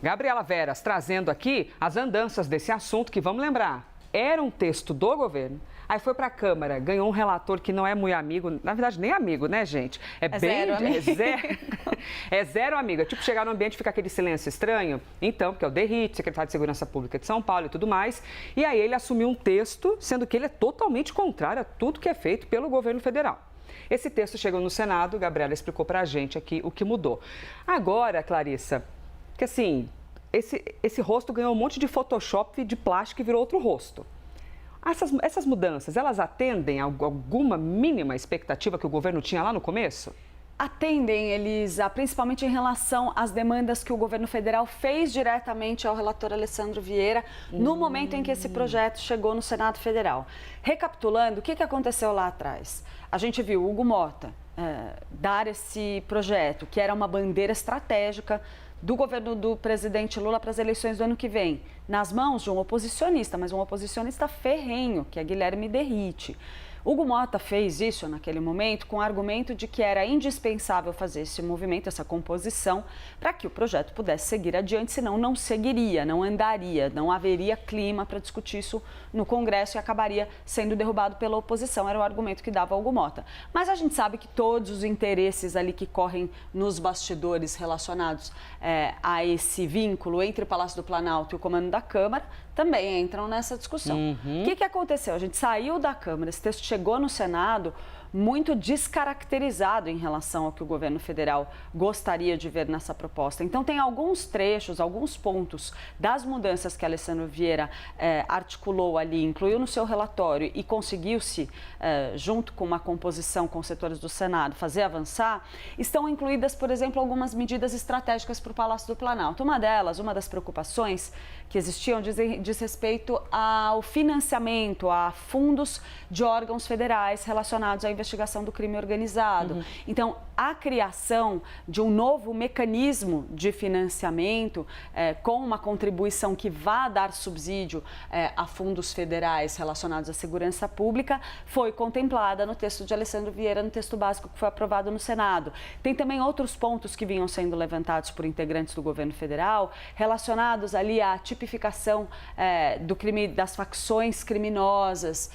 Gabriela Veras trazendo aqui as andanças desse assunto que, vamos lembrar, era um texto do governo. Aí foi para a Câmara, ganhou um relator que não é muito amigo, na verdade nem amigo, né, gente? É zero amigo. É tipo chegar no ambiente e ficar aquele silêncio estranho. Então, porque é o Derrite, secretário de Segurança Pública de São Paulo e tudo mais. E aí ele assumiu um texto, sendo que ele é totalmente contrário a tudo que é feito pelo governo federal. Esse texto chegou no Senado, Gabriela explicou para a gente aqui o que mudou. Agora, Clarissa, que assim, esse rosto ganhou um monte de Photoshop de plástico e virou outro rosto. Essas mudanças, elas atendem a alguma mínima expectativa que o governo tinha lá no começo? Atendem, Elisa, principalmente em relação às demandas que o governo federal fez diretamente ao relator Alessandro Vieira no momento em que esse projeto chegou no Senado Federal. Recapitulando, o que aconteceu lá atrás? A gente viu o Hugo Mota dar esse projeto, que era uma bandeira estratégica do governo do presidente Lula para as eleições do ano que vem, nas mãos de um oposicionista, mas um oposicionista ferrenho, que é Guilherme Derrite. Hugo Mota fez isso naquele momento com o argumento de que era indispensável fazer esse movimento, essa composição, para que o projeto pudesse seguir adiante, senão não seguiria, não andaria, não haveria clima para discutir isso no Congresso e acabaria sendo derrubado pela oposição, era o argumento que dava Hugo Mota. Mas a gente sabe que todos os interesses ali que correm nos bastidores relacionados a esse vínculo entre o Palácio do Planalto e o comando da Câmara também entram nessa discussão. O que aconteceu? A gente saiu da Câmara, esse texto chegou no Senado muito descaracterizado em relação ao que o governo federal gostaria de ver nessa proposta. Então, tem alguns trechos, alguns pontos das mudanças que Alessandro Vieira articulou ali, incluiu no seu relatório e conseguiu-se, junto com uma composição com os setores do Senado, fazer avançar, estão incluídas, por exemplo, algumas medidas estratégicas para o Palácio do Planalto. Uma delas, uma das preocupações que existiam diz respeito ao financiamento, a fundos de órgãos federais relacionados à investigação do crime organizado. Então, a criação de um novo mecanismo de financiamento com uma contribuição que vá dar subsídio a fundos federais relacionados à segurança pública foi contemplada no texto de Alessandro Vieira, no texto básico que foi aprovado no Senado. Tem também outros pontos que vinham sendo levantados por integrantes do governo federal relacionados ali à tipificação do crime, das facções criminosas,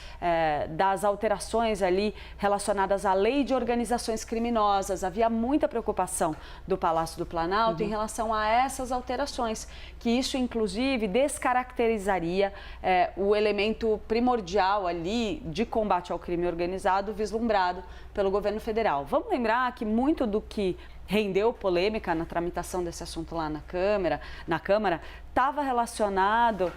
das alterações ali relacionadas à lei de organizações criminosas. Havia muita preocupação do Palácio do Planalto em relação a essas alterações, que isso, inclusive, descaracterizaria o elemento primordial ali de combate ao crime organizado vislumbrado pelo governo federal. Vamos lembrar que muito do que rendeu polêmica na tramitação desse assunto lá na Câmara, estava relacionado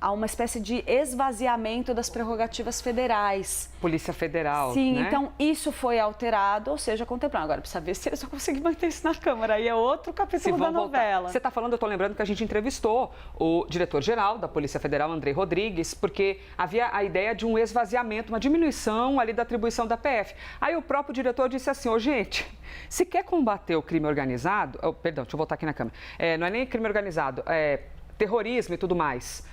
a uma espécie de esvaziamento das prerrogativas federais. Polícia Federal, Sim, né? Então isso foi alterado, ou seja, contemplado. Agora, precisa ver se eles vão conseguir manter isso na Câmara. Aí é outro capítulo da novela. Você está falando, eu estou lembrando que a gente entrevistou o diretor-geral da Polícia Federal, Andrei Rodrigues, porque havia a ideia de um esvaziamento, uma diminuição ali da atribuição da PF. Aí o próprio diretor disse assim, gente, se quer combater o crime organizado, perdão, deixa eu voltar aqui na câmera, não é nem crime organizado, é terrorismo e tudo mais.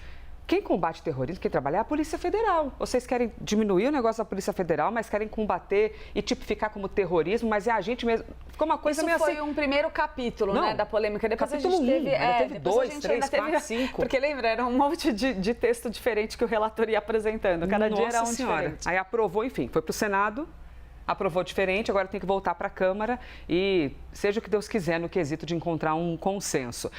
Quem combate terrorismo, quem trabalha é a Polícia Federal. Vocês querem diminuir o negócio da Polícia Federal, mas querem combater e tipificar como terrorismo, mas é a gente mesmo. Ficou uma coisa meio assim. Isso foi um primeiro capítulo, né, da polêmica. Depois capítulo a gente teve, teve 2, 3, 4, 5. Porque lembra, era um monte de texto diferente que o relator ia apresentando. Cada dia era um diferente. Aí aprovou, enfim, foi para o Senado, aprovou diferente, agora tem que voltar para a Câmara e seja o que Deus quiser no quesito de encontrar um consenso.